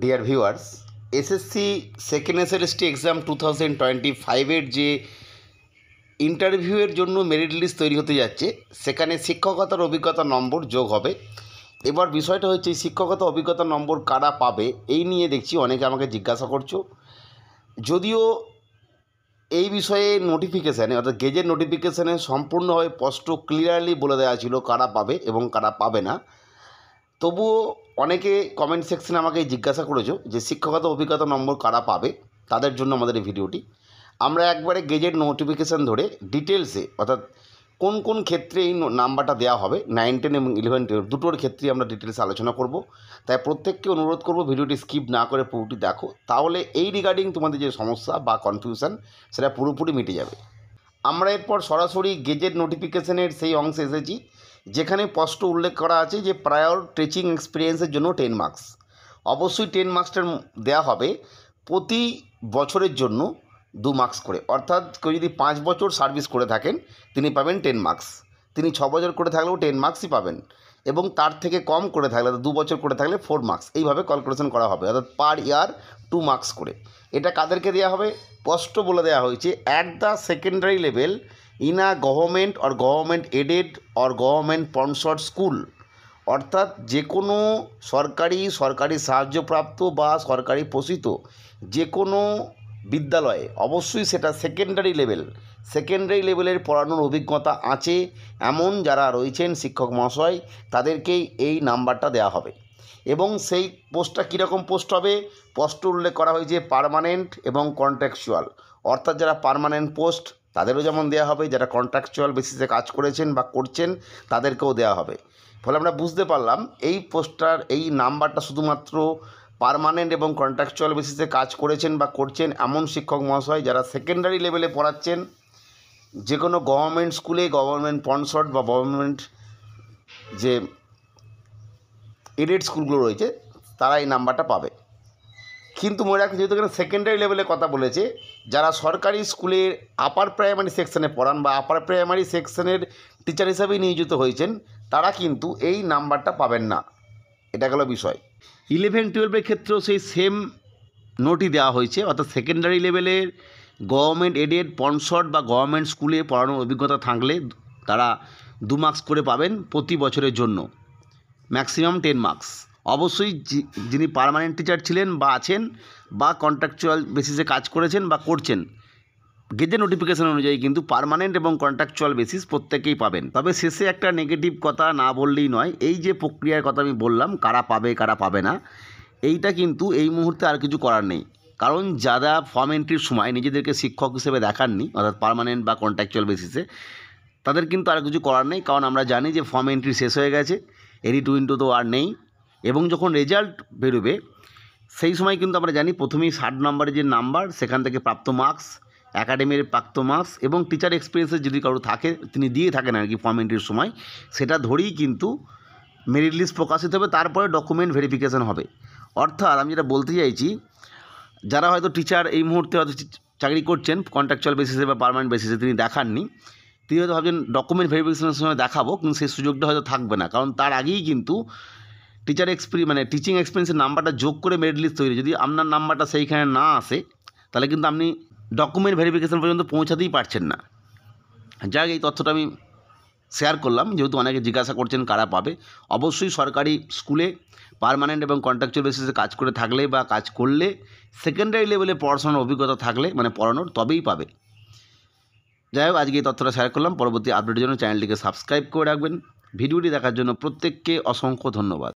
Deer viewers, SSC second SLST exam 2025-এর যে ইন্টারভিউয়ের জন্য মেরিট লিস্ট তৈরি হতে যাচ্ছে, সেখানে শিক্ষকতার অভিজ্ঞতা নম্বর যোগ হবে। এবার বিষয়টা হচ্ছে শিক্ষকতা অভিজ্ঞতা নম্বর কারা পাবে, এই নিয়ে দেখছি অনেকে আমাকে জিজ্ঞাসা করছো। যদিও এই বিষয়ে নোটিফিকেশানে অর্থাৎ গেজেট নোটিফিকেশানে সম্পূর্ণভাবে স্পষ্ট ক্লিয়ারলি বলে দেওয়া ছিল কারা পাবে এবং কারা পাবে না, তবুও অনেকে কমেন্ট সেকশনে আমাকে জিজ্ঞাসা করেছো যে শিক্ষকতা অভিজ্ঞতা নম্বর কারা পাবে, তাদের জন্য আমাদের এই ভিডিওটি। আমরা একবারে গেজেট নোটিফিকেশান ধরে ডিটেলসে অর্থাৎ কোন কোন ক্ষেত্রে এই নাম্বারটা দেওয়া হবে 9, 10 এবং 11, 12 দুটোর ক্ষেত্রে আমরা ডিটেলসে আলোচনা করব। তাই প্রত্যেককে অনুরোধ করব ভিডিওটি স্কিপ না করে পুরোটি দেখো, তাহলে এই রিগার্ডিং তোমাদের যে সমস্যা বা কনফিউশন সেটা পুরোপুরি মিটে যাবে। আমরা এরপর সরাসরি গেজেট নোটিফিকেশানের সেই অংশে এসেছি যেখানে স্পষ্ট উল্লেখ করা আছে যে প্রায়র টিচিং এক্সপিরিয়েন্সের জন্য 10 মার্কস। অবশ্যই 10 মার্কসটা দেওয়া হবে প্রতি বছরের জন্য 2 মার্কস করে, অর্থাৎ কেউ যদি 5 বছর সার্ভিস করে থাকেন তিনি পাবেন 10 মার্কস, তিনি 6 বছর করে থাকলেও 10 মার্কসই পাবেন, এবং তার থেকে কম করে থাকলে 2 বছর করে থাকলে 4 মার্কস, এইভাবে ক্যালকুলেশন করা হবে, অর্থাৎ পার ইয়ার 2 মার্কস করে। এটা কাদেরকে দেওয়া হবে স্পষ্ট বলে দেওয়া হয়েছে, at the secondary level in a government or government aided or government sponsored school, অর্থাৎ যে কোনো সরকারি সাহায্যপ্রাপ্ত বা সরকারি পোষিত যে কোনো বিদ্যালয়ে অবশ্যই সেটা সেকেন্ডারি লেভেলের পড়ানোর অভিজ্ঞতা আছে এমন যারা রয়েছেন শিক্ষক মহাশয়, তাদেরকেই এই নাম্বারটা দেওয়া হবে। এবং সেই পোস্টটা কীরকম পোস্ট হবে স্পষ্ট উল্লেখ করা হয়েছে পার্মানেন্ট এবং কন্ট্রাকচুয়াল, অর্থাৎ যারা পার্মানেন্ট পোস্ট তাদেরও যেমন দেওয়া হবে, যারা কন্ট্রাকচুয়াল বেসিসে কাজ করেছেন বা করছেন তাদেরকেও দেওয়া হবে। ফলে আমরা বুঝতে পারলাম এই পোস্টটার এই নাম্বারটা শুধুমাত্র পার্মানেন্ট এবং কন্ট্রাকচুয়াল বেসিসে কাজ করেছেন বা করছেন এমন শিক্ষক মহাশয় যারা সেকেন্ডারি লেভেলে পড়াচ্ছেন যে কোনো গভর্নমেন্ট স্কুলে, গভর্নমেন্ট স্পন্সর্ড বা গভর্নমেন্ট যে এডেড স্কুলগুলো রয়েছে তারা এই নাম্বারটা পাবে। কিন্তু মনে রাখতে, যেহেতু এখানে সেকেন্ডারি লেভেলে কথা বলেছে, যারা সরকারি স্কুলের আপার প্রাইমারি সেকশনে পড়ান বা আপার প্রাইমারি সেকশনের টিচার হিসাবেই নিয়োজিত হয়েছেন তারা কিন্তু এই নাম্বারটা পাবেন না। এটা গেল বিষয়। 11, 12-এর ক্ষেত্রেও সেই সেম নোটই দেওয়া হয়েছে, অর্থাৎ সেকেন্ডারি লেভেলের গভর্নমেন্ট এডেড স্পন্সর্ড বা গভর্নমেন্ট স্কুলে পড়ানোর অভিজ্ঞতা থাকলে তারা 2 মার্কস করে পাবেন প্রতি বছরের জন্য, ম্যাক্সিমাম 10 মার্কস। অবশ্যই যিনি পার্মানেন্ট টিচার ছিলেন বা আছেন বা কন্ট্রাকচুয়াল বেসিসে কাজ করেছেন বা করছেন, গেজেট নোটিফিকেশন অনুযায়ী কিন্তু পার্মানেন্ট এবং কন্ট্রাকচুয়াল বেসিস প্রত্যেকেই পাবেন। তবে শেষে একটা নেগেটিভ কথা না বললেই নয়, এই যে প্রক্রিয়ার কথা আমি বললাম কারা পাবে কারা পাবে না, এইটা কিন্তু এই মুহূর্তে আর কিছু করার নেই, কারণ যারা ফর্ম এন্ট্রির সময় নিজেদেরকে শিক্ষক হিসেবে দেখাননি অর্থাৎ পার্মানেন্ট বা কন্ট্রাকচুয়াল বেসিসে, তাদের কিন্তু আর কিছু করার নেই, কারণ আমরা জানি যে ফর্ম এন্ট্রি শেষ হয়ে গেছে, এডিট উইন্ডো তো আর নেই, এবং যখন রেজাল্ট বেরোবে সেই সময় কিন্তু আমরা জানি প্রথমেই 60 নম্বরের যে নাম্বার সেখান থেকে প্রাপ্ত মার্কস, একাডেমির প্রাপ্ত মার্কস এবং টিচার এক্সপিরিয়েন্সের যদি কারো থাকে তিনি দিয়ে থাকেন আর কি ফর্ম এন্ট্রির সময়, সেটা ধরেই কিন্তু মেরিট লিস্ট প্রকাশিত হবে, তারপরে ডকুমেন্ট ভেরিফিকেশন হবে। অর্থাৎ আমি যেটা বলতে চাইছি, যারা হয়তো টিচার এই মুহূর্তে হয়তো চাকরি করছেন কন্ট্রাকচুয়াল বেসিসে বা পার্মানেন্ট বেসিসে, তিনি দেখাননি, তিনি হয়তো ভাবছেন ডকুমেন্ট ভেরিফিকেশনের সময় দেখাবো, কিন্তু সেই সুযোগটা হয়তো থাকবে না, কারণ তার আগেই কিন্তু টিচিং এক্সপিরিয়েন্সের নাম্বারটা যোগ করে মেরিট লিস্ট তৈরি। যদি আপনার নাম্বারটা সেইখানে না আসে তাহলে কিন্তু আপনি ডকুমেন্ট ভেরিফিকেশন পর্যন্ত পৌঁছাতেই পারছেন না। যাক, এই তথ্যটা আমি শেয়ার করলাম, যেহেতু অনেকে জিজ্ঞাসা করছেন কারা পাবে। অবশ্যই সরকারি স্কুলে পার্মানেন্ট এবং কন্ট্রাকচুয়াল বেসিসে কাজ করে থাকলে বা কাজ করলে সেকেন্ডারি লেভেলে পড়াশোনার অভিজ্ঞতা থাকলে মানে পড়ানোর, তবেই পাবে। যাই হোক, আজকে এই তথ্যটা শেয়ার করলাম। পরবর্তী আপডেটের জন্য চ্যানেলটিকে সাবস্ক্রাইব করে রাখবেন। ভিডিওটি দেখার জন্য প্রত্যেককে অসংখ্য ধন্যবাদ।